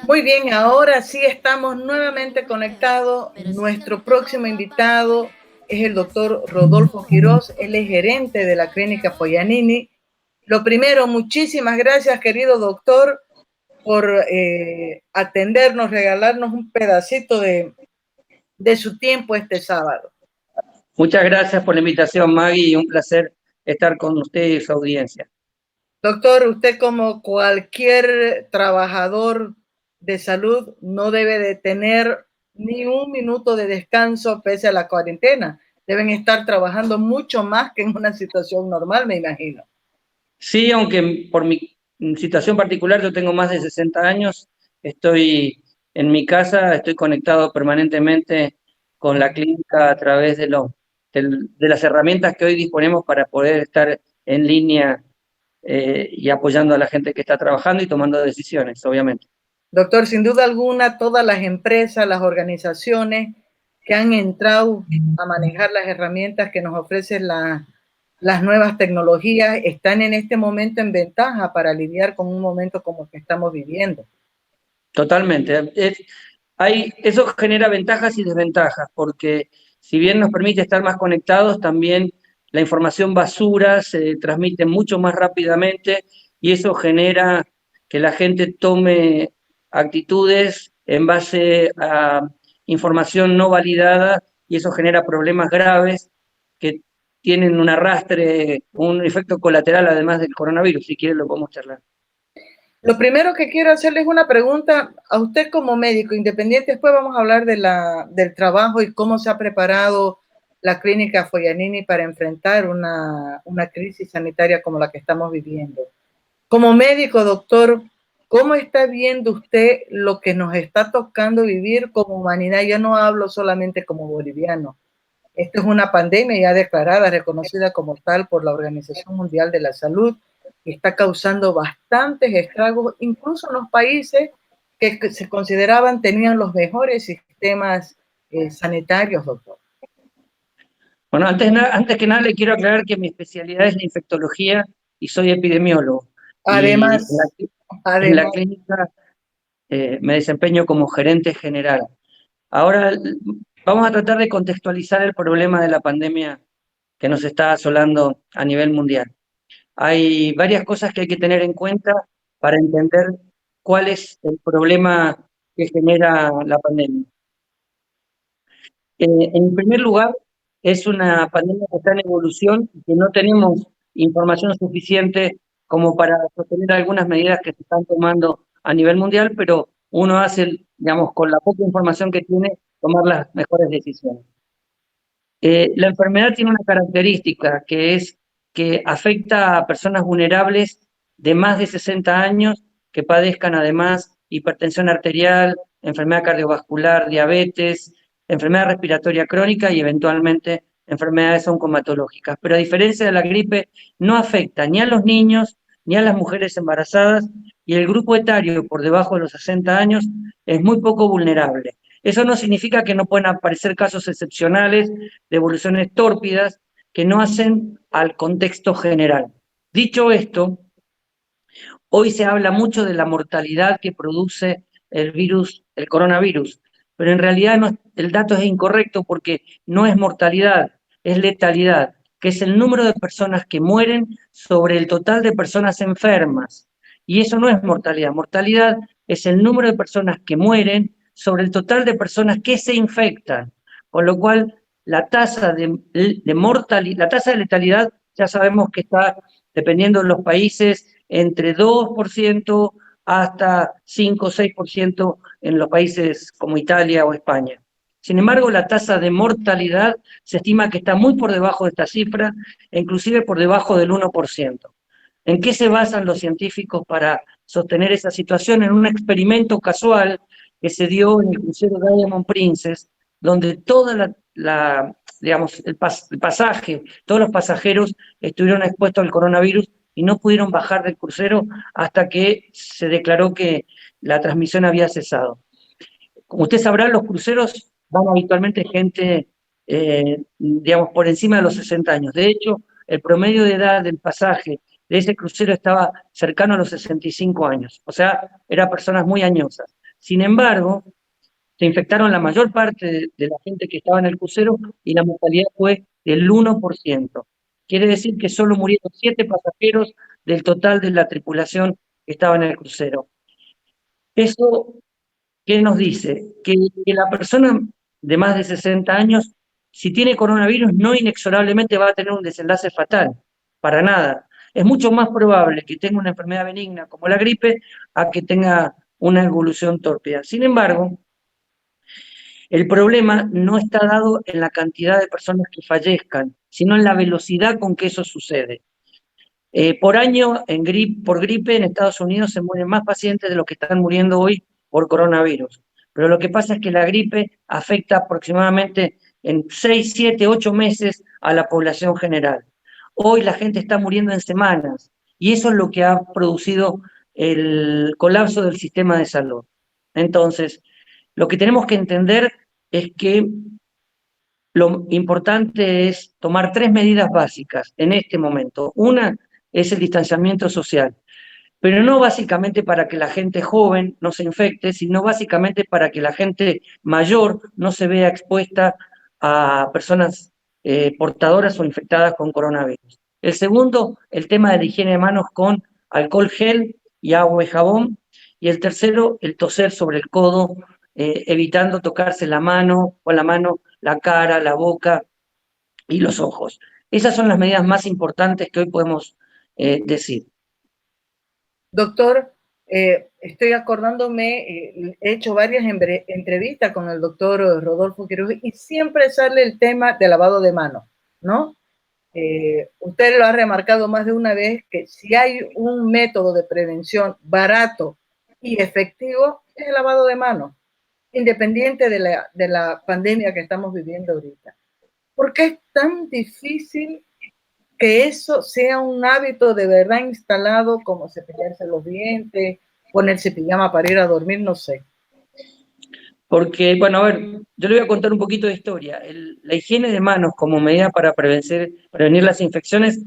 Muy bien, ahora sí estamos nuevamente conectados. Nuestro próximo invitado es el doctor Rodolfo Quiroz, él es gerente de la clínica Poyanini. Lo primero, muchísimas gracias, querido doctor, por atendernos, regalarnos un pedacito de su tiempo este sábado. Muchas gracias por la invitación, Maggie, y un placer estar con usted y su audiencia. Doctor, usted como cualquier trabajador de salud no debe de tener ni un minuto de descanso pese a la cuarentena. Deben estar trabajando mucho más que en una situación normal, me imagino. Sí, aunque por mi situación particular yo tengo más de 60 años, estoy en mi casa, estoy conectado permanentemente con la clínica a través de las herramientas que hoy disponemos para poder estar en línea y apoyando a la gente que está trabajando y tomando decisiones, obviamente. Doctor, sin duda alguna, todas las empresas, las organizaciones que han entrado a manejar las herramientas que nos ofrecen las nuevas tecnologías están en este momento en ventaja para lidiar con un momento como el que estamos viviendo. Totalmente. Eso genera ventajas y desventajas, porque si bien nos permite estar más conectados, también la información basura se transmite mucho más rápidamente y eso genera que la gente tome actitudes en base a información no validada y eso genera problemas graves que tienen un arrastre, un efecto colateral además del coronavirus. Si quieren lo podemos charlar. Lo primero que quiero hacerle es una pregunta a usted como médico independiente. Después vamos a hablar del trabajo y cómo se ha preparado la clínica Poyanini para enfrentar una crisis sanitaria como la que estamos viviendo. Como médico, doctor, ¿cómo está viendo usted lo que nos está tocando vivir como humanidad? Yo no hablo solamente como boliviano. Esto es una pandemia ya declarada, reconocida como tal por la Organización Mundial de la Salud, y está causando bastantes estragos, incluso en los países que se consideraban tenían los mejores sistemas sanitarios, doctor. Bueno, antes que nada le quiero aclarar que mi especialidad es la infectología y soy epidemiólogo. Y en la Además, clínica me desempeño como gerente general. Ahora vamos a tratar de contextualizar el problema de la pandemia que nos está asolando a nivel mundial. Hay varias cosas que hay que tener en cuenta para entender cuál es el problema que genera la pandemia. En primer lugar, es una pandemia que está en evolución y que no tenemos información suficiente como para sostener algunas medidas que se están tomando a nivel mundial, pero uno hace, digamos, con la poca información que tiene, tomar las mejores decisiones. La enfermedad tiene una característica que es que afecta a personas vulnerables de más de 60 años que padezcan además hipertensión arterial, enfermedad cardiovascular, diabetes, enfermedad respiratoria crónica y eventualmente enfermedades oncomatológicas. Pero a diferencia de la gripe, no afecta ni a los niños ni a las mujeres embarazadas y el grupo etario por debajo de los 60 años es muy poco vulnerable. Eso no significa que no puedan aparecer casos excepcionales de evoluciones tórpidas que no hacen al contexto general. Dicho esto, hoy se habla mucho de la mortalidad que produce el coronavirus, pero en realidad el dato es incorrecto porque no es mortalidad, es letalidad, que es el número de personas que mueren sobre el total de personas enfermas. Y eso no es mortalidad, mortalidad es el número de personas que mueren sobre el total de personas que se infectan, con lo cual la tasa de letalidad ya sabemos que está, dependiendo de los países, entre 2% hasta 5 o 6% en los países como Italia o España. Sin embargo, la tasa de mortalidad se estima que está muy por debajo de esta cifra, e inclusive por debajo del 1%. ¿En qué se basan los científicos para sostener esa situación? En un experimento casual que se dio en el crucero Diamond Princess, donde digamos, el pasaje, todos los pasajeros estuvieron expuestos al coronavirus y no pudieron bajar del crucero hasta que se declaró que la transmisión había cesado. Como usted sabrá, los cruceros van habitualmente gente, digamos, por encima de los 60 años. De hecho, el promedio de edad del pasaje de ese crucero estaba cercano a los 65 años, o sea, eran personas muy añosas. Sin embargo, se infectaron la mayor parte de la gente que estaba en el crucero y la mortalidad fue del 1%. Quiere decir que solo murieron 7 pasajeros del total de la tripulación que estaba en el crucero. Eso, ¿qué nos dice? Que la persona de más de 60 años, si tiene coronavirus, no inexorablemente va a tener un desenlace fatal, para nada. Es mucho más probable que tenga una enfermedad benigna como la gripe a que tenga una evolución tórpida. Sin embargo, el problema no está dado en la cantidad de personas que fallezcan, sino en la velocidad con que eso sucede. Por año, por gripe, en Estados Unidos se mueren más pacientes de los que están muriendo hoy por coronavirus. Pero lo que pasa es que la gripe afecta aproximadamente en 6, 7, 8 meses a la población general. Hoy la gente está muriendo en semanas y eso es lo que ha producido el colapso del sistema de salud. Entonces, lo que tenemos que entender es que lo importante es tomar 3 medidas básicas en este momento. Una es el distanciamiento social, pero no básicamente para que la gente joven no se infecte, sino básicamente para que la gente mayor no se vea expuesta a personas portadoras o infectadas con coronavirus. El segundo, el tema de la higiene de manos con alcohol gel y agua y jabón. Y el tercero, el toser sobre el codo, evitando tocarse la mano, con la mano, la cara, la boca y los ojos. Esas son las medidas más importantes que hoy podemos decir. Doctor, estoy acordándome, he hecho varias entrevistas con el doctor Rodolfo Quiroga y siempre sale el tema de lavado de manos, ¿no? Usted lo ha remarcado más de una vez que si hay un método de prevención barato y efectivo, es el lavado de manos, independiente de la pandemia que estamos viviendo ahorita. ¿Por qué es tan difícil que eso sea un hábito de verdad instalado, como cepillarse los dientes, ponerse pijama para ir a dormir, no sé? Porque, bueno, a ver, yo le voy a contar un poquito de historia. La higiene de manos como medida para prevenir las infecciones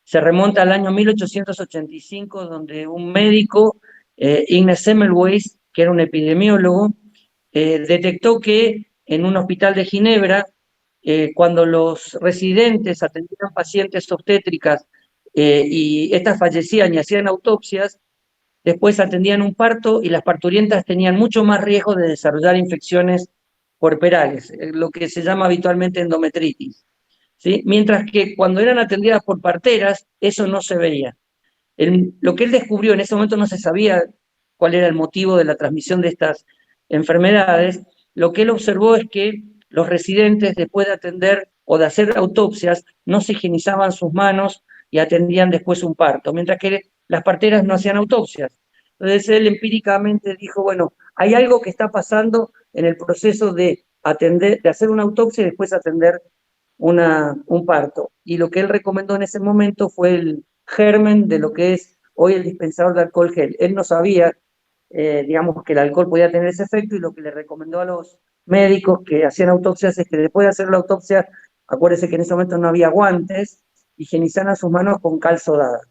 se remonta al año 1885, donde un médico, Ines Semmelweis, que era un epidemiólogo, detectó que en un hospital de Ginebra, cuando los residentes atendían pacientes obstétricas y estas fallecían y hacían autopsias, después atendían un parto y las parturientas tenían mucho más riesgo de desarrollar infecciones puerperales, lo que se llama habitualmente endometritis, ¿sí? Mientras que cuando eran atendidas por parteras, eso no se veía. Lo que él descubrió en ese momento no se sabía cuál era el motivo de la transmisión de estas enfermedades. Lo que él observó es que los residentes, después de atender o de hacer autopsias, no se higienizaban sus manos y atendían después un parto, mientras que las parteras no hacían autopsias. Entonces él empíricamente dijo, bueno, hay algo que está pasando en el proceso de hacer una autopsia y después atender un parto. Y lo que él recomendó en ese momento fue el germen de lo que es hoy el dispensador de alcohol gel. Él no sabía, digamos, que el alcohol podía tener ese efecto y lo que le recomendó a los médicos que hacían autopsias es que después de hacer la autopsia, acuérdense que en ese momento no había guantes, higienizaran sus manos con cal sodada.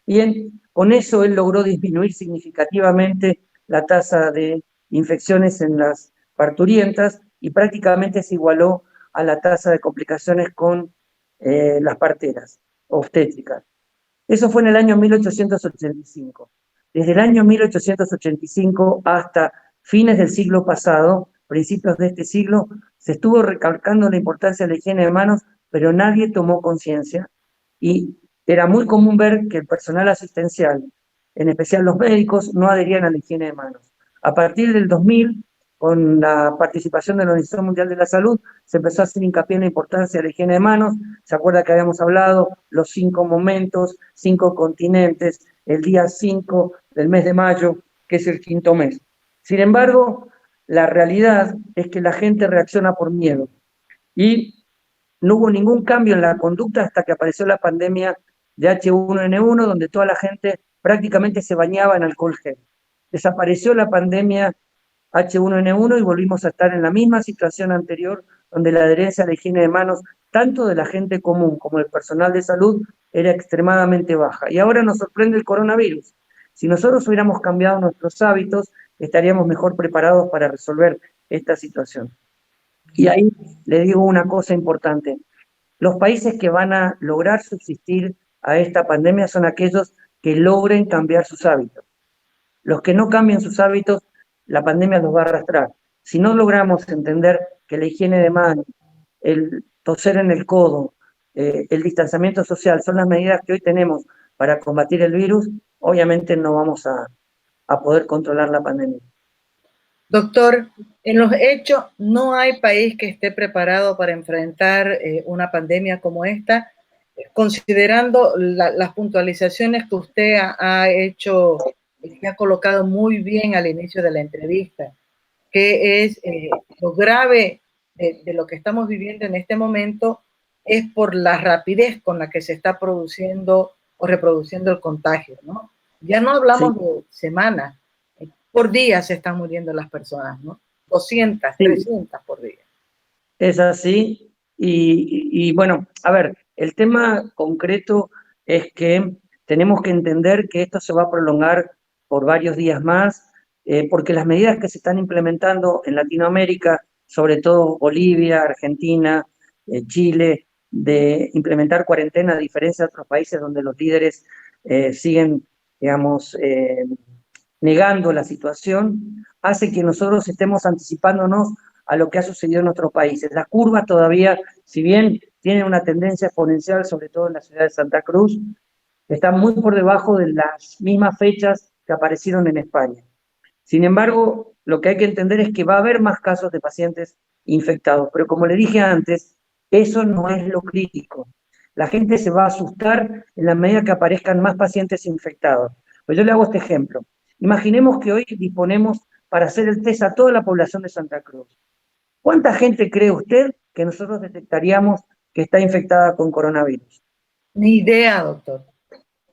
Bien, con eso él logró disminuir significativamente la tasa de infecciones en las parturientas y prácticamente se igualó a la tasa de complicaciones con las parteras obstétricas. Eso fue en el año 1885. Desde el año 1885 hasta fines del siglo pasado, principios de este siglo, se estuvo recalcando la importancia de la higiene de manos, pero nadie tomó conciencia y era muy común ver que el personal asistencial, en especial los médicos, no adherían a la higiene de manos. A partir del 2000, con la participación de la Organización Mundial de la Salud, se empezó a hacer hincapié en la importancia de la higiene de manos. ¿Se acuerda que habíamos hablado los 5 momentos, 5 continentes, el día 5 del mes de mayo, que es el quinto mes? Sin embargo, la realidad es que la gente reacciona por miedo y no hubo ningún cambio en la conducta hasta que apareció la pandemia de H1N1, donde toda la gente prácticamente se bañaba en alcohol gel. Desapareció la pandemia H1N1 y volvimos a estar en la misma situación anterior, donde la adherencia a la higiene de manos, tanto de la gente común como del personal de salud, era extremadamente baja. Y ahora nos sorprende el coronavirus. Si nosotros hubiéramos cambiado nuestros hábitos, estaríamos mejor preparados para resolver esta situación. Y ahí le digo una cosa importante. Los países que van a lograr subsistir a esta pandemia son aquellos que logren cambiar sus hábitos. Los que no cambien sus hábitos, la pandemia los va a arrastrar. Si no logramos entender que la higiene de manos, el toser en el codo, el distanciamiento social son las medidas que hoy tenemos para combatir el virus, obviamente no vamos a poder controlar la pandemia. Doctor, en los hechos no hay país que esté preparado para enfrentar una pandemia como esta, considerando las puntualizaciones que usted ha hecho, que ha colocado muy bien al inicio de la entrevista, que es lo grave de lo que estamos viviendo en este momento es por la rapidez con la que se está produciendo o reproduciendo el contagio, ¿no? Ya no hablamos Sí. de semanas, por día se están muriendo las personas, ¿no? 200, Sí. 300 por día. Es así. Y bueno, a ver, el tema concreto es que tenemos que entender que esto se va a prolongar por varios días más, porque las medidas que se están implementando en Latinoamérica, sobre todo Bolivia, Argentina, Chile, de implementar cuarentena, a diferencia de otros países donde los líderes siguen, digamos, negando la situación, hace que nosotros estemos anticipándonos a lo que ha sucedido en nuestros países. Las curvas todavía, si bien tienen una tendencia exponencial, sobre todo en la ciudad de Santa Cruz, están muy por debajo de las mismas fechas que aparecieron en España. Sin embargo, lo que hay que entender es que va a haber más casos de pacientes infectados, pero como le dije antes, eso no es lo crítico. La gente se va a asustar en la medida que aparezcan más pacientes infectados. Pues yo le hago este ejemplo. Imaginemos que hoy disponemos para hacer el test a toda la población de Santa Cruz. ¿Cuánta gente cree usted que nosotros detectaríamos que está infectada con coronavirus? Ni idea, doctor.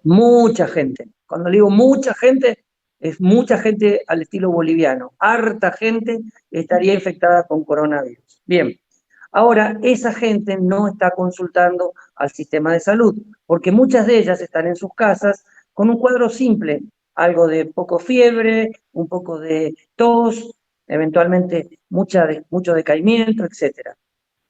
Mucha gente. Cuando le digo mucha gente, es mucha gente al estilo boliviano. Harta gente estaría infectada con coronavirus. Bien, ahora esa gente no está consultando al sistema de salud, porque muchas de ellas están en sus casas con un cuadro simple, algo de poco fiebre, un poco de tos, eventualmente mucho decaimiento, etc.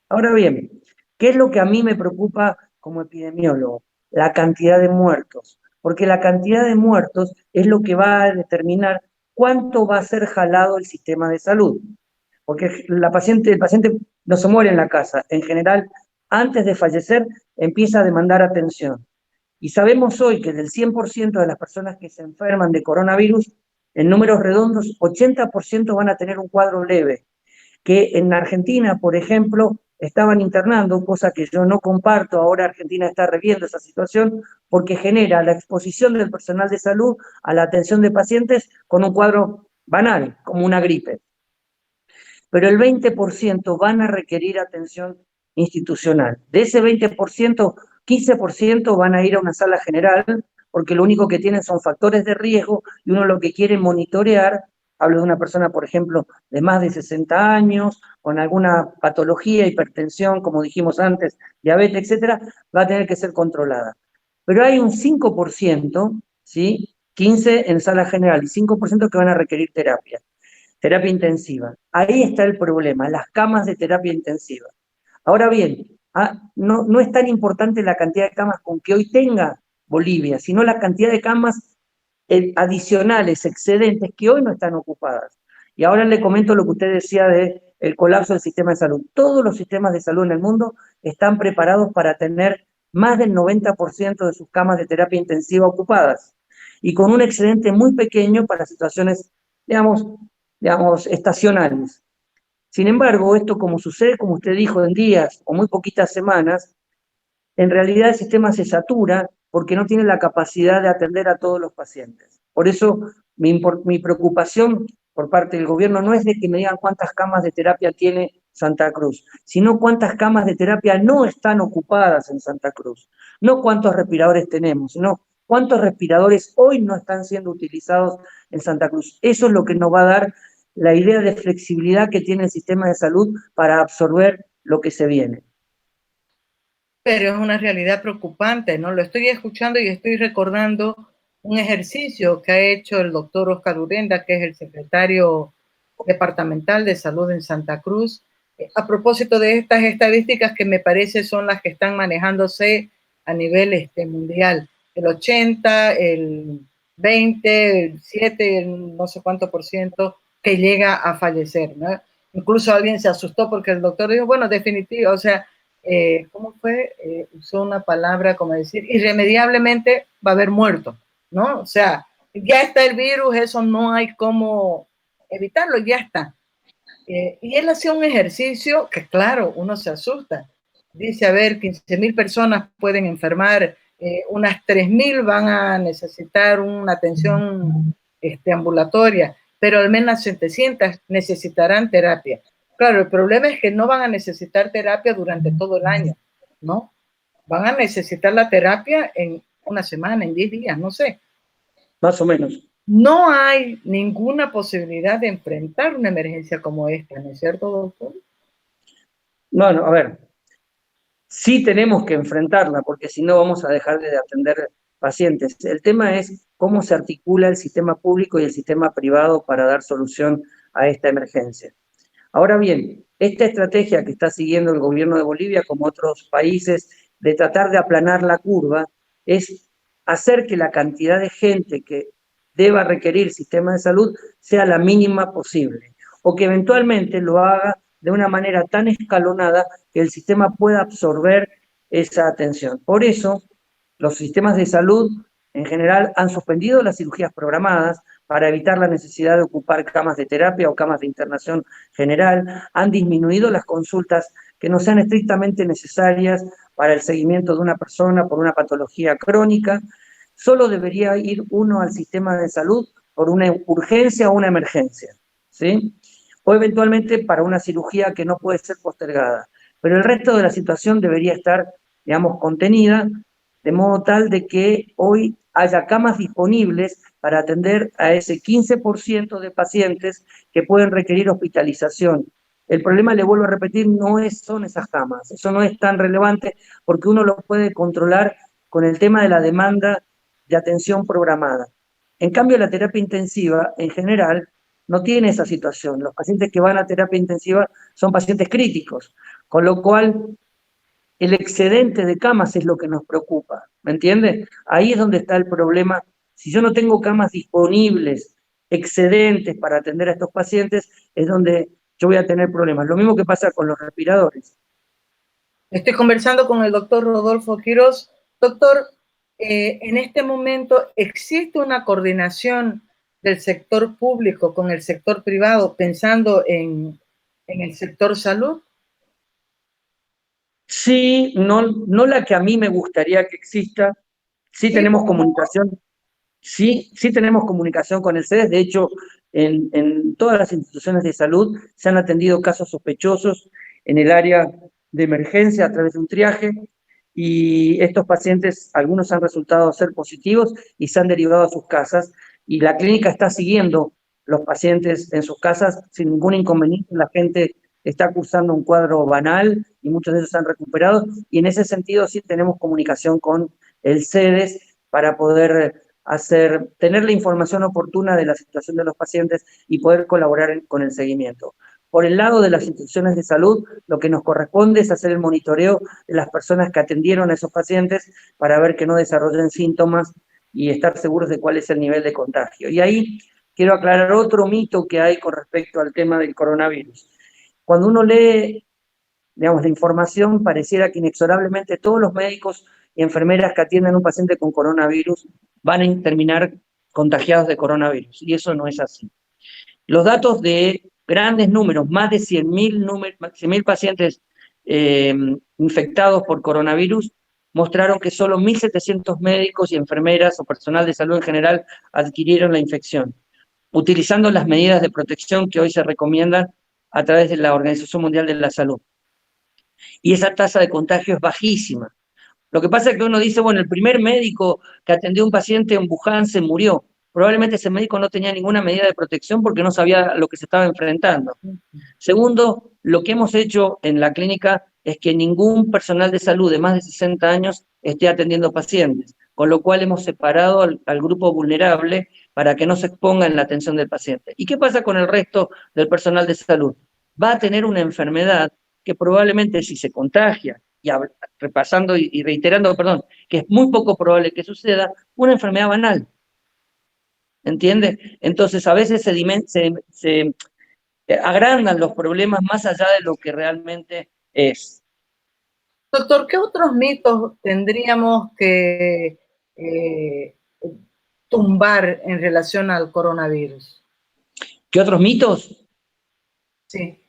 Ahora bien, ¿qué es lo que a mí me preocupa como epidemiólogo? La cantidad de muertos, porque la cantidad de muertos es lo que va a determinar cuánto va a ser jalado el sistema de salud. Porque el paciente no se muere en la casa, en general, antes de fallecer, empieza a demandar atención. Y sabemos hoy que del 100% de las personas que se enferman de coronavirus, en números redondos, 80% van a tener un cuadro leve, que en Argentina, por ejemplo, estaban internando, cosa que yo no comparto. Ahora Argentina está reviendo esa situación porque genera la exposición del personal de salud a la atención de pacientes con un cuadro banal, como una gripe. Pero el 20% van a requerir atención institucional. De ese 20%, 15% van a ir a una sala general, porque lo único que tienen son factores de riesgo y uno lo que quiere monitorear. Hablo de una persona, por ejemplo, de más de 60 años, con alguna patología, hipertensión, como dijimos antes, diabetes, etcétera, va a tener que ser controlada. Pero hay un 5%, ¿sí? 15% en sala general y 5% que van a requerir terapia intensiva. Ahí está el problema, las camas de terapia intensiva. Ahora bien, no es tan importante la cantidad de camas con que hoy tenga Bolivia, sino la cantidad de camas adicionales, excedentes, que hoy no están ocupadas. Y ahora le comento lo que usted decía del colapso del sistema de salud. Todos los sistemas de salud en el mundo están preparados para tener más del 90% de sus camas de terapia intensiva ocupadas y con un excedente muy pequeño para situaciones, digamos, estacionales. Sin embargo, esto como sucede, como usted dijo, en días o muy poquitas semanas, en realidad el sistema se satura porque no tiene la capacidad de atender a todos los pacientes. Por eso mi preocupación por parte del gobierno no es de que me digan cuántas camas de terapia tiene Santa Cruz, sino cuántas camas de terapia no están ocupadas en Santa Cruz. No cuántos respiradores tenemos, sino cuántos respiradores hoy no están siendo utilizados en Santa Cruz. Eso es lo que nos va a dar la idea de flexibilidad que tiene el sistema de salud para absorber lo que se viene. pero es una realidad preocupante, ¿no? Lo estoy escuchando y estoy recordando un ejercicio que ha hecho el doctor Oscar Urenda, que es el secretario departamental de salud en Santa Cruz, a propósito de estas estadísticas que me parece son las que están manejándose a nivel mundial. El 80, el 20, el 7, el no sé cuánto por ciento que llega a fallecer, ¿no? Incluso alguien se asustó porque el doctor dijo, bueno, definitivo, o sea, ¿cómo fue? Usó una palabra como decir, irremediablemente va a haber muerto, ¿no? O sea, ya está el virus, eso no hay cómo evitarlo, ya está. Y él hacía un ejercicio que, claro, uno se asusta. Dice, a ver, 15,000 personas pueden enfermar, unas 3,000 van a necesitar una atención ambulatoria, pero al menos 700 necesitarán terapia. Claro, el problema es que no van a necesitar terapia durante todo el año, ¿no? Van a necesitar la terapia en una semana, en 10 días, no sé. Más o menos. No hay ninguna posibilidad de enfrentar una emergencia como esta, ¿no es cierto, doctor? No, a ver, sí tenemos que enfrentarla, porque si no vamos a dejar de atender pacientes. El tema es cómo se articula el sistema público y el sistema privado para dar solución a esta emergencia. Ahora bien, esta estrategia que está siguiendo el gobierno de Bolivia, como otros países, de tratar de aplanar la curva, es hacer que la cantidad de gente que deba requerir sistema de salud sea la mínima posible, o que eventualmente lo haga de una manera tan escalonada que el sistema pueda absorber esa atención. Por eso, los sistemas de salud en general han suspendido las cirugías programadas para evitar la necesidad de ocupar camas de terapia o camas de internación general, han disminuido las consultas que no sean estrictamente necesarias para el seguimiento de una persona por una patología crónica. Solo debería ir uno al sistema de salud por una urgencia o una emergencia, ¿sí? O eventualmente para una cirugía que no puede ser postergada. Pero el resto de la situación debería estar, digamos, contenida, de modo tal de que hoy haya camas disponibles para atender a ese 15% de pacientes que pueden requerir hospitalización. El problema, le vuelvo a repetir, son esas camas. Eso no es tan relevante porque uno lo puede controlar con el tema de la demanda de atención programada. En cambio, la terapia intensiva, en general, no tiene esa situación. Los pacientes que van a terapia intensiva son pacientes críticos, con lo cual el excedente de camas es lo que nos preocupa, ¿me entiende? Ahí es donde está el problema. Si yo no tengo camas disponibles, excedentes para atender a estos pacientes, es donde yo voy a tener problemas. Lo mismo que pasa con los respiradores. Estoy conversando con el doctor Rodolfo Quiroz. Doctor, en este momento existe una coordinación del sector público con el sector privado pensando en el sector salud. Sí, no la que a mí me gustaría que exista. Sí tenemos comunicación, sí tenemos comunicación con el CEDES. De hecho, en todas las instituciones de salud se han atendido casos sospechosos en el área de emergencia a través de un triaje, y estos pacientes, algunos han resultado ser positivos y se han derivado a sus casas, y la clínica está siguiendo los pacientes en sus casas sin ningún inconveniente. La gente está cursando un cuadro banal y muchos de ellos han recuperado, y en ese sentido sí tenemos comunicación con el CEDES para poder tener la información oportuna de la situación de los pacientes y poder colaborar con el seguimiento. Por el lado de las instituciones de salud, lo que nos corresponde es hacer el monitoreo de las personas que atendieron a esos pacientes para ver que no desarrollen síntomas y estar seguros de cuál es el nivel de contagio. Y ahí quiero aclarar otro mito que hay con respecto al tema del coronavirus. Cuando uno lee, digamos, la información, pareciera que inexorablemente todos los médicos y enfermeras que atienden a un paciente con coronavirus van a terminar contagiados de coronavirus, y eso no es así. Los datos de grandes números, más de 100.000 pacientes infectados por coronavirus, mostraron que solo 1.700 médicos y enfermeras o personal de salud en general adquirieron la infección, utilizando las medidas de protección que hoy se recomiendan a través de la Organización Mundial de la Salud. Y esa tasa de contagio es bajísima. Lo que pasa es que uno dice, bueno, el primer médico que atendió a un paciente en Wuhan se murió. Probablemente ese médico no tenía ninguna medida de protección porque no sabía lo que se estaba enfrentando. Segundo, lo que hemos hecho en la clínica es que ningún personal de salud de más de 60 años esté atendiendo pacientes, con lo cual hemos separado al grupo vulnerable para que no se exponga en la atención del paciente. ¿Y qué pasa con el resto del personal de salud? Va a tener una enfermedad que probablemente si se contagia, y repasando y reiterando, perdón, que es muy poco probable que suceda, una enfermedad banal. ¿Entiende? Entonces a veces se agrandan los problemas más allá de lo que realmente es. Doctor, ¿qué otros mitos tendríamos que tumbar en relación al coronavirus? ¿Qué otros mitos? Sí.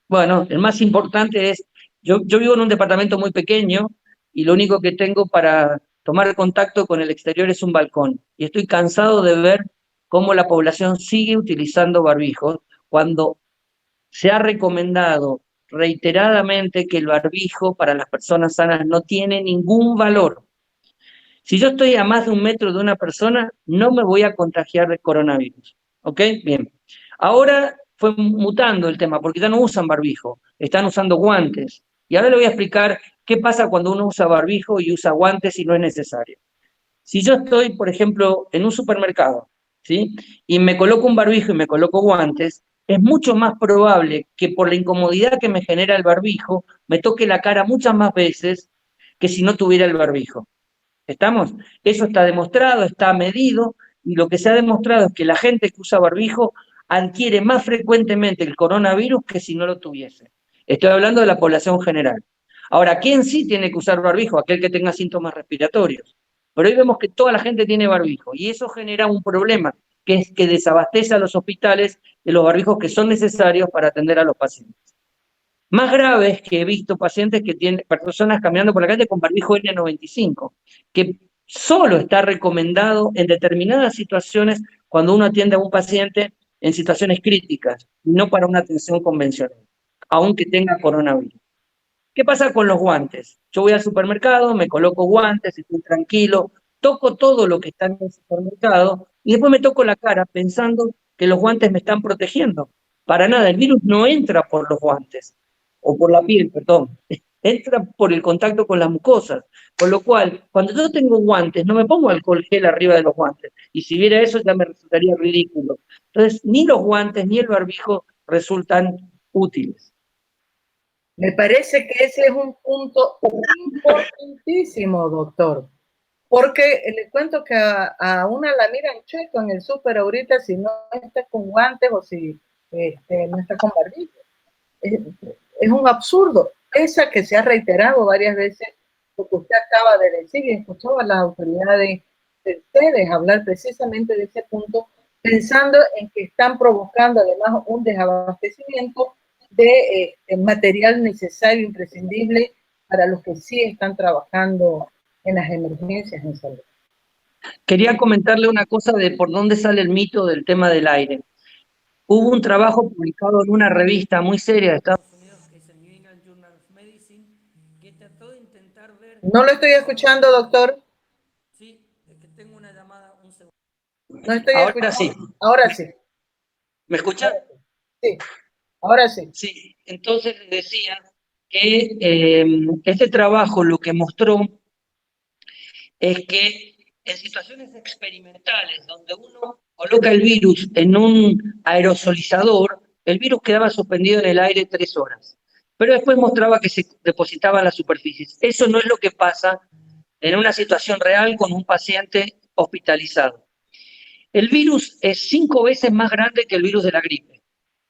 Bueno, el más importante es, yo vivo en un departamento muy pequeño y lo único que tengo para tomar contacto con el exterior es un balcón. Y estoy cansado de ver cómo la población sigue utilizando barbijos cuando se ha recomendado reiteradamente que el barbijo para las personas sanas no tiene ningún valor. Si yo estoy a más de 1 metro de una persona, no me voy a contagiar de coronavirus. ¿Ok? Bien. Ahora fue mutando el tema, porque ya no usan barbijo, están usando guantes. Y ahora le voy a explicar qué pasa cuando uno usa barbijo y usa guantes y no es necesario. Si yo estoy, por ejemplo, en un supermercado, ¿sí? Y me coloco un barbijo y me coloco guantes, es mucho más probable que por la incomodidad que me genera el barbijo, me toque la cara muchas más veces que si no tuviera el barbijo. ¿Estamos? Eso está demostrado, está medido, y lo que se ha demostrado es que la gente que usa barbijo adquiere más frecuentemente el coronavirus que si no lo tuviese. Estoy hablando de la población general. Ahora, ¿quién sí tiene que usar barbijo? Aquel que tenga síntomas respiratorios. Pero hoy vemos que toda la gente tiene barbijo, y eso genera un problema, que es que desabastece a los hospitales de los barbijos que son necesarios para atender a los pacientes. Más grave es que he visto pacientes que tienen, personas caminando por la calle con barbijo N95, que solo está recomendado en determinadas situaciones cuando uno atiende a un paciente en situaciones críticas, y no para una atención convencional, aunque tenga coronavirus. ¿Qué pasa con los guantes? Yo voy al supermercado, me coloco guantes, estoy tranquilo, toco todo lo que está en el supermercado y después me toco la cara pensando que los guantes me están protegiendo. Para nada, el virus no entra por los guantes, o por la piel, perdón, entra por el contacto con las mucosas. Con lo cual, cuando yo tengo guantes, no me pongo alcohol gel arriba de los guantes. Y si viera eso, ya me resultaría ridículo. Entonces, ni los guantes ni el barbijo resultan útiles. Me parece que ese es un punto importantísimo, doctor, porque le cuento que a una la miran checo en el súper ahorita si no está con guantes o si no está con barbijo. Es un absurdo. Esa que se ha reiterado varias veces, lo que usted acaba de decir, y escuchaba a las autoridades de ustedes hablar precisamente de ese punto, pensando en que están provocando además un desabastecimiento de material necesario, imprescindible para los que sí están trabajando en las emergencias en salud. Quería comentarle una cosa de por dónde sale el mito del tema del aire. Hubo un trabajo publicado en una revista muy seria de Estados Unidos, que es el New England Journal of Medicine, que trató de intentar ver... No lo estoy escuchando, doctor. Sí, es que tengo una llamada, un segundo. No estoy Ahora escuchando. sí. Ahora sí. ¿Me escucha? Sí, ahora sí. Sí, entonces les decía que este trabajo lo que mostró es que en situaciones experimentales donde uno coloca el virus en un aerosolizador, el virus quedaba suspendido en el aire 3 horas. Pero después mostraba que se depositaba en las superficies. Eso no es lo que pasa en una situación real con un paciente hospitalizado. El virus es 5 veces más grande que el virus de la gripe.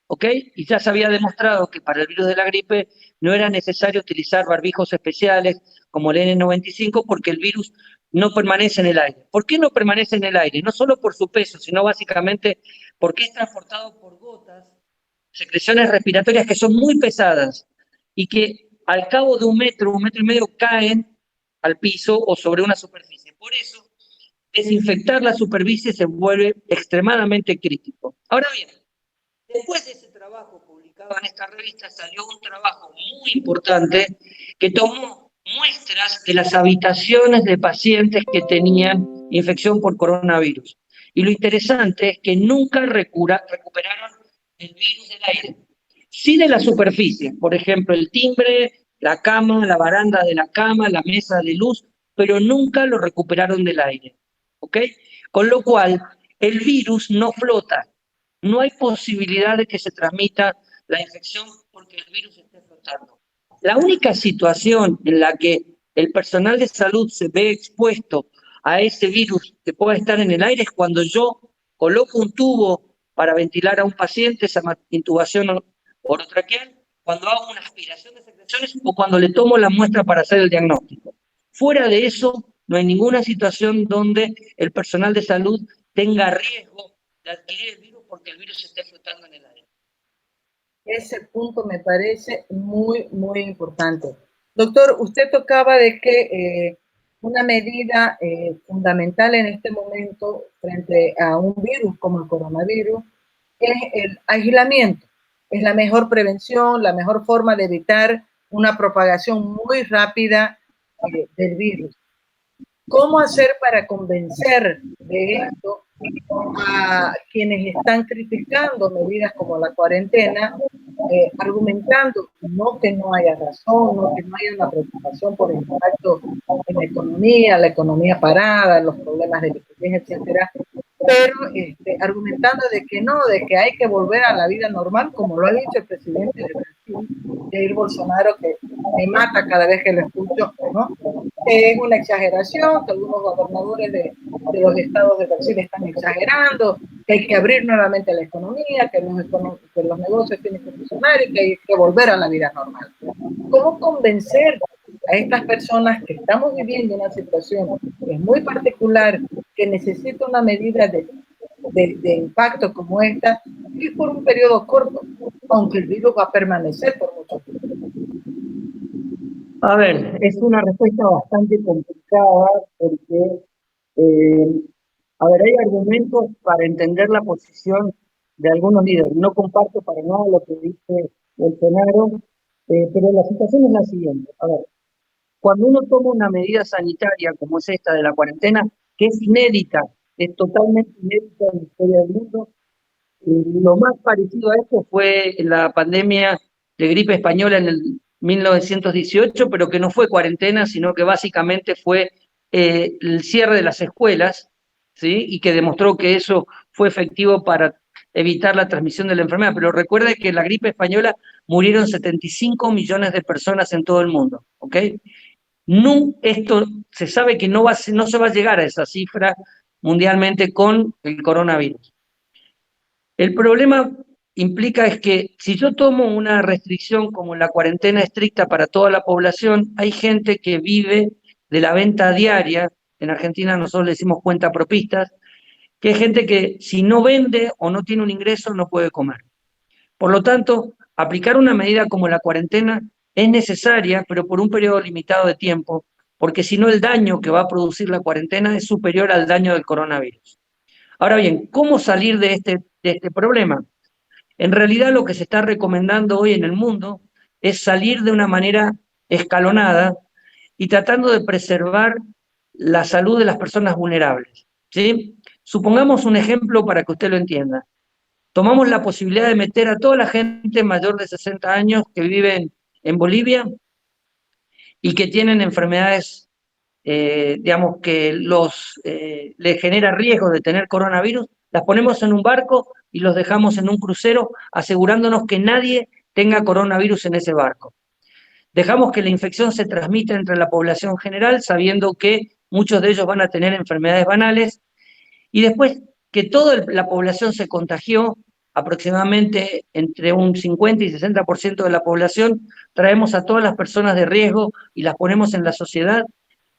¿Ok? Y ya se había demostrado que para el virus de la gripe no era necesario utilizar barbijos especiales como el N95 porque el virus no permanece en el aire. ¿Por qué no permanece en el aire? No solo por su peso, sino básicamente porque es transportado por gotas, secreciones respiratorias que son muy pesadas y que al cabo de 1 metro y medio caen al piso o sobre una superficie. Por eso, desinfectar la superficie se vuelve extremadamente crítico. Ahora bien, después de ese trabajo publicado en esta revista, salió un trabajo muy importante que tomó muestras de las habitaciones de pacientes que tenían infección por coronavirus. Y lo interesante es que nunca recuperaron el virus del aire. Sí de la superficie, por ejemplo, el timbre, la cama, la baranda de la cama, la mesa de luz, pero nunca lo recuperaron del aire, ¿ok? Con lo cual, el virus no flota, no hay posibilidad de que se transmita la infección porque el virus esté flotando. La única situación en la que el personal de salud se ve expuesto a ese virus que pueda estar en el aire es cuando yo coloco un tubo para ventilar a un paciente, esa intubación orotraqueal, cuando hago una aspiración de secreciones o cuando le tomo la muestra para hacer el diagnóstico. Fuera de eso, no hay ninguna situación donde el personal de salud tenga riesgo de adquirir el virus porque el virus esté flotando en el aire. Ese punto me parece muy, muy importante. Doctor, usted tocaba de que una medida fundamental en este momento frente a un virus como el coronavirus es el aislamiento. Es la mejor prevención, la mejor forma de evitar una propagación muy rápida del virus. ¿Cómo hacer para convencer de esto a quienes están criticando medidas como la cuarentena, argumentando no que no haya razón, no que no haya una preocupación por el impacto en la economía parada, los problemas de liquidez, etcétera, pero argumentando de que no, de que hay que volver a la vida normal, como lo ha dicho el presidente de Brasil, Jair Bolsonaro, que me mata cada vez que lo escucho, ¿no? Es una exageración, que algunos gobernadores de los estados de Brasil están exagerando, que hay que abrir nuevamente la economía, que los negocios tienen que funcionar y que hay que volver a la vida normal. ¿Cómo convencer a estas personas que estamos viviendo una situación que es muy particular, que necesita una medida de impacto como esta, que es por un periodo corto, aunque el virus va a permanecer por mucho tiempo? A ver, es una respuesta bastante complicada porque, a ver, hay argumentos para entender la posición de algunos líderes. No comparto para nada lo que dice Bolsonaro, pero la situación es la siguiente. A ver, cuando uno toma una medida sanitaria como es esta de la cuarentena, que es inédita, es totalmente inédita en la historia del mundo, lo más parecido a esto fue la pandemia de gripe española en el 1918, pero que no fue cuarentena, sino que básicamente fue el cierre de las escuelas, ¿sí? Y que demostró que eso fue efectivo para evitar la transmisión de la enfermedad. Pero recuerde que en la gripe española murieron 75 millones de personas en todo el mundo, ¿ok? No, esto se sabe que no se va a llegar a esa cifra mundialmente con el coronavirus. El problema implica es que si yo tomo una restricción como la cuarentena estricta para toda la población, hay gente que vive de la venta diaria, en Argentina nosotros le decimos cuentapropistas, que hay gente que si no vende o no tiene un ingreso no puede comer. Por lo tanto, aplicar una medida como la cuarentena es necesaria, pero por un periodo limitado de tiempo, porque si no el daño que va a producir la cuarentena es superior al daño del coronavirus. Ahora bien, ¿cómo salir de este problema? En realidad lo que se está recomendando hoy en el mundo es salir de una manera escalonada y tratando de preservar la salud de las personas vulnerables, ¿sí? Supongamos un ejemplo para que usted lo entienda. Tomamos la posibilidad de meter a toda la gente mayor de 60 años que viven en Bolivia y que tienen enfermedades, digamos, que les genera riesgo de tener coronavirus, las ponemos en un barco y los dejamos en un crucero asegurándonos que nadie tenga coronavirus en ese barco. Dejamos que la infección se transmita entre la población general, sabiendo que muchos de ellos van a tener enfermedades banales, y después que toda la población se contagió, aproximadamente entre un 50 y 60% de la población, traemos a todas las personas de riesgo y las ponemos en la sociedad,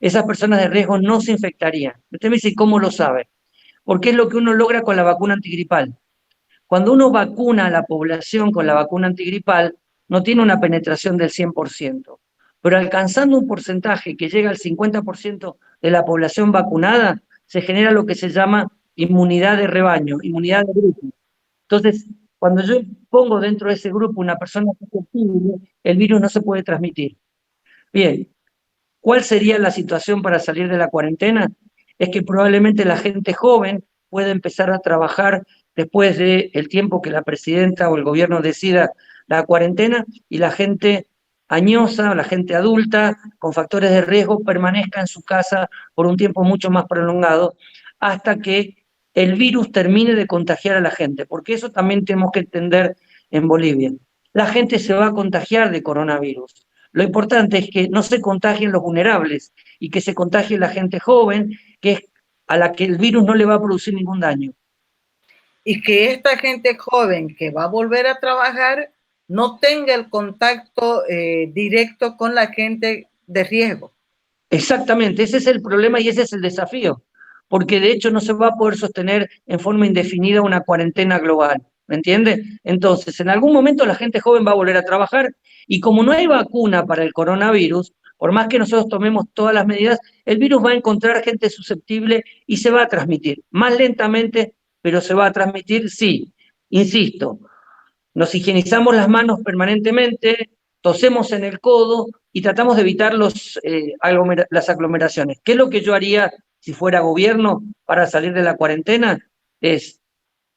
esas personas de riesgo no se infectarían. Usted me dice, ¿cómo lo sabe? Porque es lo que uno logra con la vacuna antigripal. Cuando uno vacuna a la población con la vacuna antigripal, no tiene una penetración del 100%, pero alcanzando un porcentaje que llega al 50% de la población vacunada, se genera lo que se llama inmunidad de rebaño, inmunidad de grupo. Entonces, cuando yo pongo dentro de ese grupo una persona susceptible, el virus no se puede transmitir. Bien, ¿cuál sería la situación para salir de la cuarentena? Es que probablemente la gente joven pueda empezar a trabajar después del tiempo que la presidenta o el gobierno decida la cuarentena y la gente añosa, la gente adulta, con factores de riesgo, permanezca en su casa por un tiempo mucho más prolongado, hasta que el virus termine de contagiar a la gente, porque eso también tenemos que entender en Bolivia. La gente se va a contagiar de coronavirus. Lo importante es que no se contagien los vulnerables y que se contagie la gente joven, que es a la que el virus no le va a producir ningún daño. Y que esta gente joven que va a volver a trabajar no tenga el contacto directo con la gente de riesgo. Exactamente, ese es el problema y ese es el desafío, porque de hecho no se va a poder sostener en forma indefinida una cuarentena global, ¿me entiende? Entonces, en algún momento la gente joven va a volver a trabajar y como no hay vacuna para el coronavirus, por más que nosotros tomemos todas las medidas, el virus va a encontrar gente susceptible y se va a transmitir, más lentamente, pero se va a transmitir, sí, insisto, nos higienizamos las manos permanentemente, tosemos en el codo y tratamos de evitar las aglomeraciones. ¿Qué es lo que yo haría si fuera gobierno para salir de la cuarentena? Es,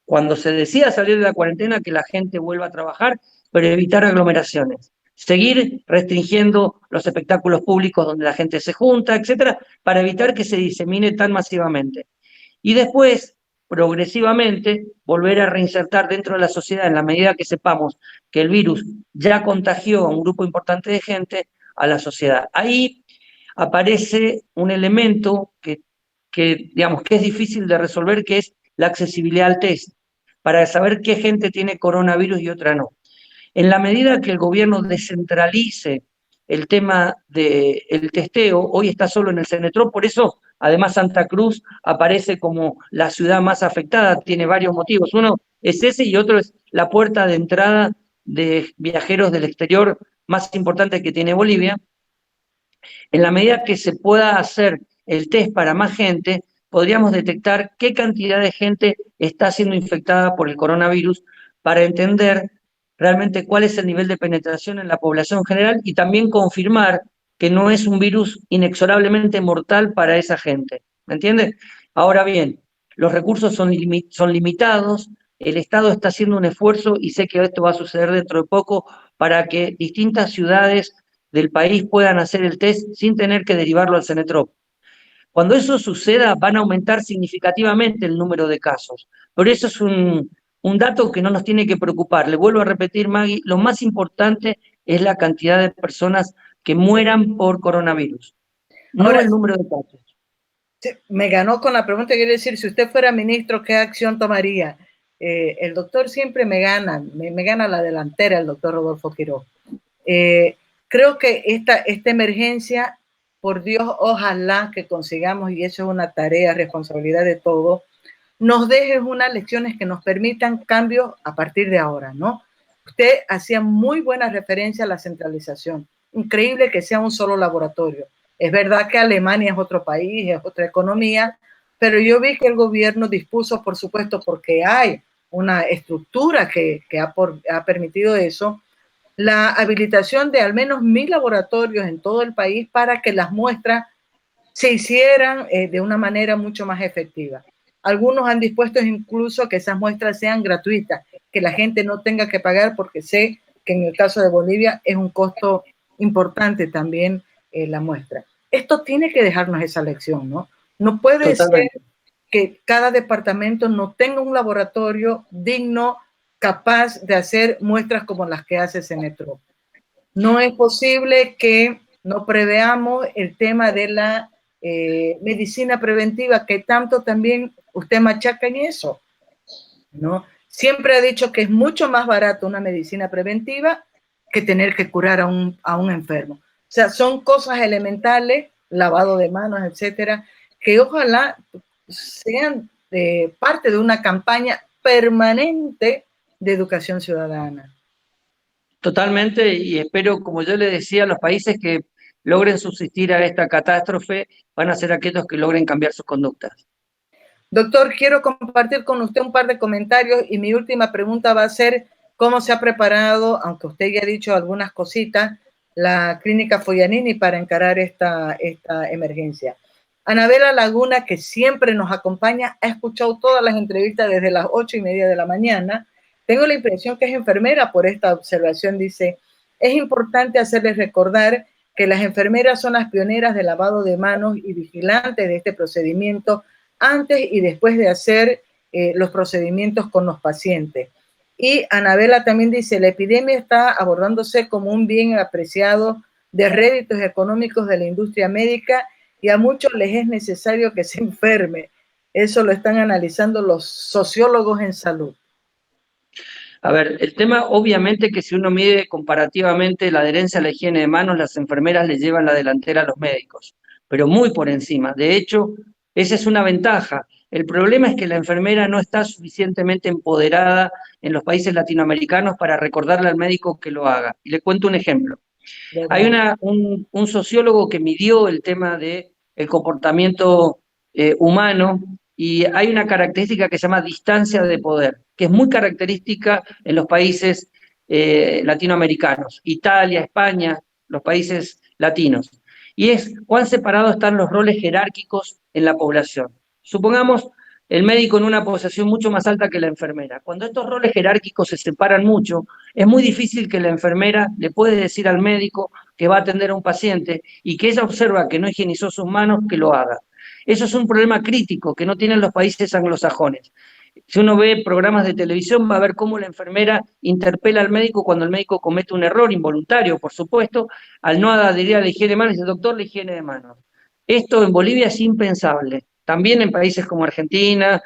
cuando se decida salir de la cuarentena, que la gente vuelva a trabajar, pero evitar aglomeraciones. Seguir restringiendo los espectáculos públicos donde la gente se junta, etcétera, para evitar que se disemine tan masivamente. Y después, progresivamente, volver a reinsertar dentro de la sociedad en la medida que sepamos que el virus ya contagió a un grupo importante de gente, a la sociedad. Ahí aparece un elemento digamos, que es difícil de resolver, que es la accesibilidad al test, para saber qué gente tiene coronavirus y otra no. En la medida que el gobierno descentralice el tema del testeo, hoy está solo en el Cenetró, por eso además Santa Cruz aparece como la ciudad más afectada, tiene varios motivos. Uno es ese y otro es la puerta de entrada de viajeros del exterior más importante que tiene Bolivia. En la medida que se pueda hacer el test para más gente, podríamos detectar qué cantidad de gente está siendo infectada por el coronavirus para entender realmente cuál es el nivel de penetración en la población general y también confirmar que no es un virus inexorablemente mortal para esa gente. ¿Me entiende? Ahora bien, los recursos son limitados, el Estado está haciendo un esfuerzo y sé que esto va a suceder dentro de poco para que distintas ciudades del país puedan hacer el test sin tener que derivarlo al Cenetrop. Cuando eso suceda, van a aumentar significativamente el número de casos. Pero eso es un dato que no nos tiene que preocupar. Le vuelvo a repetir, Maggie, lo más importante es la cantidad de personas que mueran por coronavirus, no Ahora, el número de casos. me ganó con la pregunta que quiere decir, si usted fuera ministro, ¿qué acción tomaría? El doctor siempre me gana, me gana la delantera el doctor Rodolfo Quiroz. Creo que esta emergencia, por Dios, ojalá que consigamos, y eso es una tarea, responsabilidad de todos, nos deje unas lecciones que nos permitan cambios a partir de ahora, ¿no? Usted hacía muy buena referencia a la centralización. Increíble que sea un solo laboratorio. Es verdad que Alemania es otro país, es otra economía, pero yo vi que el gobierno dispuso, por supuesto, porque hay una estructura que ha permitido eso, la habilitación de al menos 1,000 laboratorios en todo el país para que las muestras se hicieran de una manera mucho más efectiva. Algunos han dispuesto incluso que esas muestras sean gratuitas, que la gente no tenga que pagar, porque sé que en el caso de Bolivia es un costo importante también la muestra. Esto tiene que dejarnos esa lección, ¿no? No puede ser que cada departamento no tenga un laboratorio digno, capaz de hacer muestras como las que hace Cenetrop. No es posible que no preveamos el tema de la medicina preventiva, que tanto también usted machaca en eso, ¿no? Siempre ha dicho que es mucho más barato una medicina preventiva que tener que curar a un enfermo. O sea, son cosas elementales, lavado de manos, etcétera, que ojalá sean parte de una campaña permanente de educación ciudadana. Totalmente, y espero, como yo le decía, los países que logren subsistir a esta catástrofe van a ser aquellos que logren cambiar sus conductas. Doctor, quiero compartir con usted un par de comentarios y mi última pregunta va a ser cómo se ha preparado, aunque usted ya ha dicho algunas cositas, la clínica Foyanini para encarar esta emergencia. Anabela Laguna, que siempre nos acompaña, ha escuchado todas las entrevistas desde las 8:30 de la mañana. Tengo la impresión que es enfermera por esta observación. Dice, es importante hacerles recordar que las enfermeras son las pioneras del lavado de manos y vigilantes de este procedimiento antes y después de hacer los procedimientos con los pacientes. Y Anabela también dice, la epidemia está abordándose como un bien apreciado de réditos económicos de la industria médica y a muchos les es necesario que se enferme. Eso lo están analizando los sociólogos en salud. A ver, el tema obviamente que si uno mide comparativamente la adherencia a la higiene de manos, las enfermeras le llevan la delantera a los médicos, pero muy por encima. De hecho, esa es una ventaja. El problema es que la enfermera no está suficientemente empoderada en los países latinoamericanos para recordarle al médico que lo haga. Y le cuento un ejemplo. Hay un sociólogo que midió el tema del comportamiento humano y hay una característica que se llama distancia de poder, que es muy característica en los países latinoamericanos, Italia, España, los países latinos. Y es cuán separados están los roles jerárquicos en la población. Supongamos el médico en una posición mucho más alta que la enfermera. Cuando estos roles jerárquicos se separan mucho, es muy difícil que la enfermera le puede decir al médico que va a atender a un paciente y que ella observa que no higienizó sus manos, que lo haga. Eso es un problema crítico que no tienen los países anglosajones. Si uno ve programas de televisión, va a ver cómo la enfermera interpela al médico cuando el médico comete un error involuntario, por supuesto, al no adherir a la higiene de manos, dice, doctor, la higiene de manos. Esto en Bolivia es impensable, también en países como Argentina,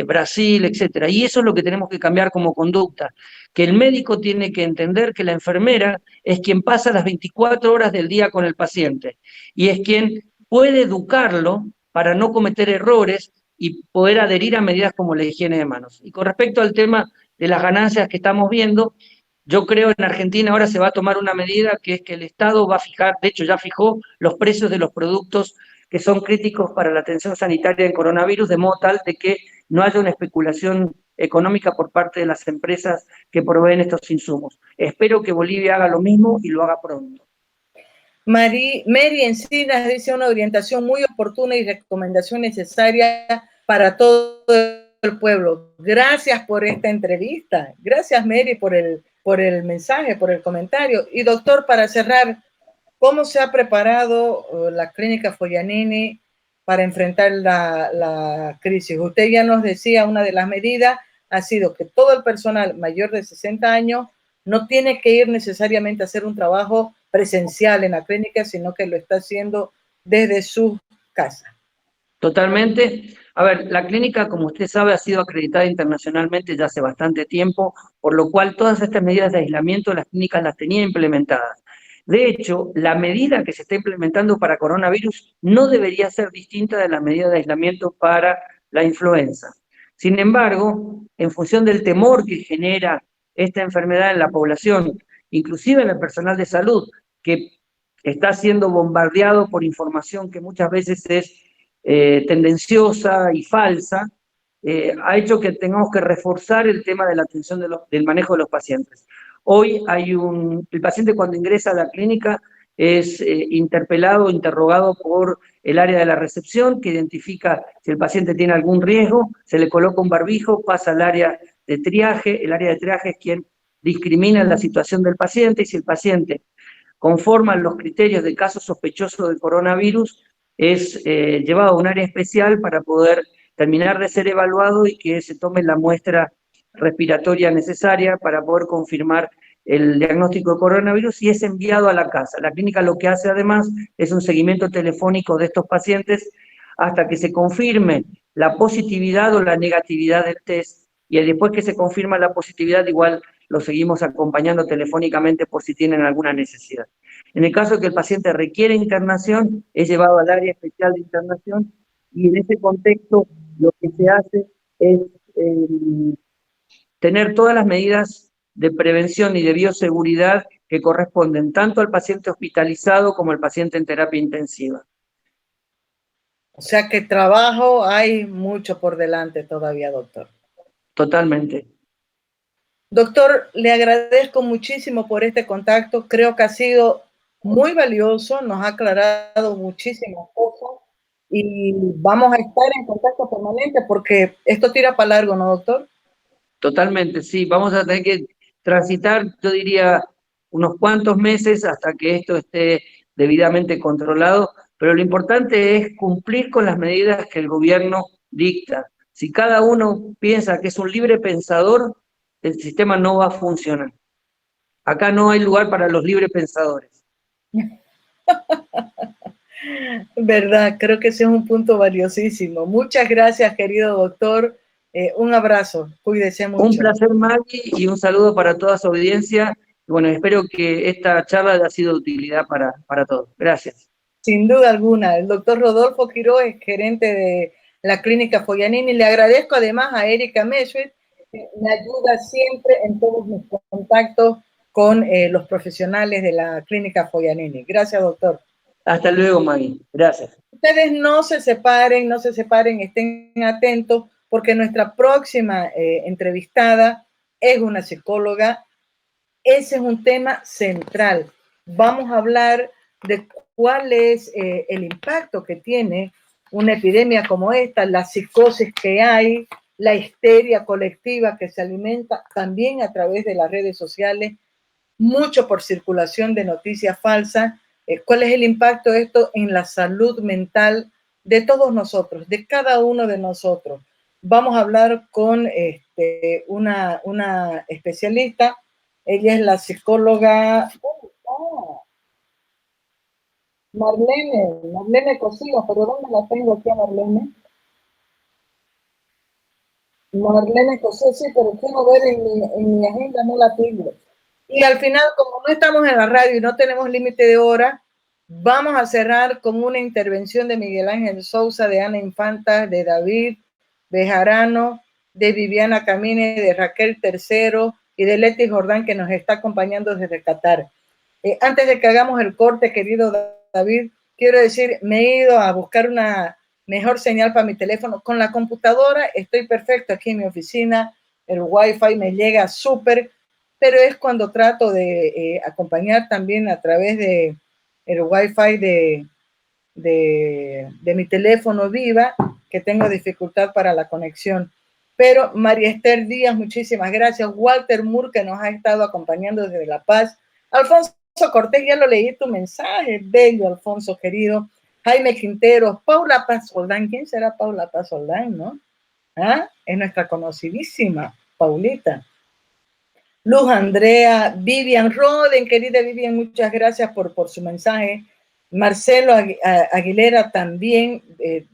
Brasil, etcétera. Y eso es lo que tenemos que cambiar como conducta, que el médico tiene que entender que la enfermera es quien pasa las 24 horas del día con el paciente y es quien puede educarlo para no cometer errores y poder adherir a medidas como la higiene de manos. Y con respecto al tema de las ganancias que estamos viendo, yo creo en Argentina ahora se va a tomar una medida que es que el Estado va a fijar, de hecho ya fijó los precios de los productos que son críticos para la atención sanitaria del coronavirus, de modo tal de que no haya una especulación económica por parte de las empresas que proveen estos insumos. Espero que Bolivia haga lo mismo y lo haga pronto. Mary Encinas dice una orientación muy oportuna y recomendación necesaria para todo el pueblo. Gracias por esta entrevista. Gracias, Mary, por el mensaje, por el comentario. Y doctor, para cerrar, ¿cómo se ha preparado la clínica Foglianini para enfrentar la crisis? Usted ya nos decía, una de las medidas ha sido que todo el personal mayor de 60 años no tiene que ir necesariamente a hacer un trabajo presencial en la clínica, sino que lo está haciendo desde su casa. Totalmente. A ver, la clínica, como usted sabe, ha sido acreditada internacionalmente ya hace bastante tiempo, por lo cual todas estas medidas de aislamiento las clínicas las tenía implementadas. De hecho, la medida que se está implementando para coronavirus no debería ser distinta de la medida de aislamiento para la influenza. Sin embargo, en función del temor que genera esta enfermedad en la población, inclusive en el personal de salud, que está siendo bombardeado por información que muchas veces es tendenciosa y falsa, ha hecho que tengamos que reforzar el tema de la atención del manejo de los pacientes. Hoy el paciente cuando ingresa a la clínica es interpelado, interrogado por el área de la recepción, que identifica si el paciente tiene algún riesgo, se le coloca un barbijo, pasa al área de triaje, el área de triaje es quien discrimina la situación del paciente, y si el paciente conforma los criterios de caso sospechoso de coronavirus, es llevado a un área especial para poder terminar de ser evaluado y que se tome la muestra respiratoria necesaria para poder confirmar el diagnóstico de coronavirus y es enviado a la casa. La clínica lo que hace además es un seguimiento telefónico de estos pacientes hasta que se confirme la positividad o la negatividad del test y después que se confirma la positividad igual lo seguimos acompañando telefónicamente por si tienen alguna necesidad. En el caso de que el paciente requiere internación, es llevado al área especial de internación y en ese contexto lo que se hace es tener todas las medidas de prevención y de bioseguridad que corresponden tanto al paciente hospitalizado como al paciente en terapia intensiva. O sea que trabajo hay mucho por delante todavía, doctor. Totalmente. Doctor, le agradezco muchísimo por este contacto. Creo que ha sido muy valioso, nos ha aclarado muchísimas cosas y vamos a estar en contacto permanente porque esto tira para largo, ¿no, doctor? Totalmente, sí. Vamos a tener que transitar, yo diría, unos cuantos meses hasta que esto esté debidamente controlado, pero lo importante es cumplir con las medidas que el gobierno dicta. Si cada uno piensa que es un libre pensador, el sistema no va a funcionar. Acá no hay lugar para los libres pensadores. Verdad, creo que ese es un punto valiosísimo. Muchas gracias, querido doctor. Un abrazo, cuídese mucho. Un placer, Maggie, y un saludo para toda su audiencia. Bueno, espero que esta charla haya sido de utilidad para todos. Gracias. Sin duda alguna. El doctor Rodolfo Quiroz es gerente de la clínica Foyanini. Le agradezco además a Erika Meshuet, que me ayuda siempre en todos mis contactos con los profesionales de la clínica Foyanini. Gracias, doctor. Hasta luego, Maggie. Gracias. Ustedes no se separen, estén atentos, porque nuestra próxima entrevistada es una psicóloga. Ese es un tema central. Vamos a hablar de cuál es el impacto que tiene una epidemia como esta, la psicosis que hay, la histeria colectiva que se alimenta también a través de las redes sociales, mucho por circulación de noticias falsas. ¿Cuál es el impacto de esto en la salud mental de todos nosotros, de cada uno de nosotros? Vamos a hablar con una especialista. Ella es la psicóloga Marlene Cosío, pero ¿dónde la tengo aquí a Marlene? Marlene Cosío, sí, pero quiero ver en mi agenda, no la tengo. Y al final, como no estamos en la radio y no tenemos límite de hora, vamos a cerrar con una intervención de Miguel Ángel Sousa, de Ana Infanta, de David Bejarano, de Viviana Camine, de Raquel Tercero y de Leti Jordán, que nos está acompañando desde Qatar. Antes de que hagamos el corte, querido David, quiero decir, me he ido a buscar una mejor señal para mi teléfono. Con la computadora estoy perfecto aquí en mi oficina, el Wi-Fi me llega súper, pero es cuando trato de acompañar también a través de el Wi-Fi de mi teléfono Viva, que tengo dificultad para la conexión. Pero María Esther Díaz, muchísimas gracias. Walter Moore, que nos ha estado acompañando desde La Paz. Alfonso Cortés, ya lo leí tu mensaje, bello, Alfonso, querido. Jaime Quintero, Paula Paz Soldán. ¿Quién será Paula Paz Soldán, no? ¿Ah? Es nuestra conocidísima Paulita. Luz Andrea, Vivian Roden, querida Vivian, muchas gracias por su mensaje. Marcelo Aguilera también,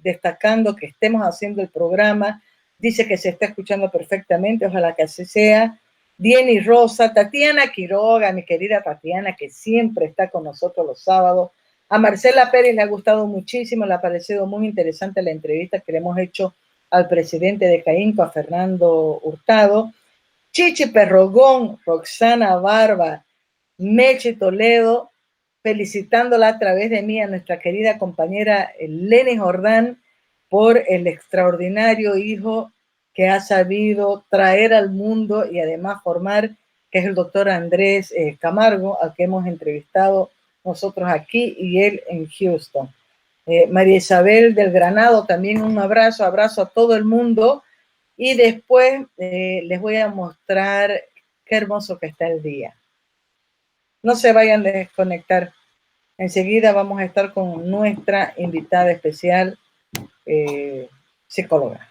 destacando que estemos haciendo el programa, dice que se está escuchando perfectamente, ojalá que así sea. Dieny Rosa, Tatiana Quiroga, mi querida Tatiana, que siempre está con nosotros los sábados. A Marcela Pérez le ha gustado muchísimo, le ha parecido muy interesante la entrevista que le hemos hecho al presidente de CAINCO, a Fernando Hurtado. Chichi Perrogón, Roxana Barba, Mechi Toledo, felicitándola a través de mí a nuestra querida compañera Leni Jordán por el extraordinario hijo que ha sabido traer al mundo y además formar, que es el doctor Andrés Camargo, al que hemos entrevistado nosotros aquí y él en Houston. María Isabel del Granado, también un abrazo a todo el mundo. Y después les voy a mostrar qué hermoso que está el día. No se vayan a desconectar. Enseguida vamos a estar con nuestra invitada especial, psicóloga.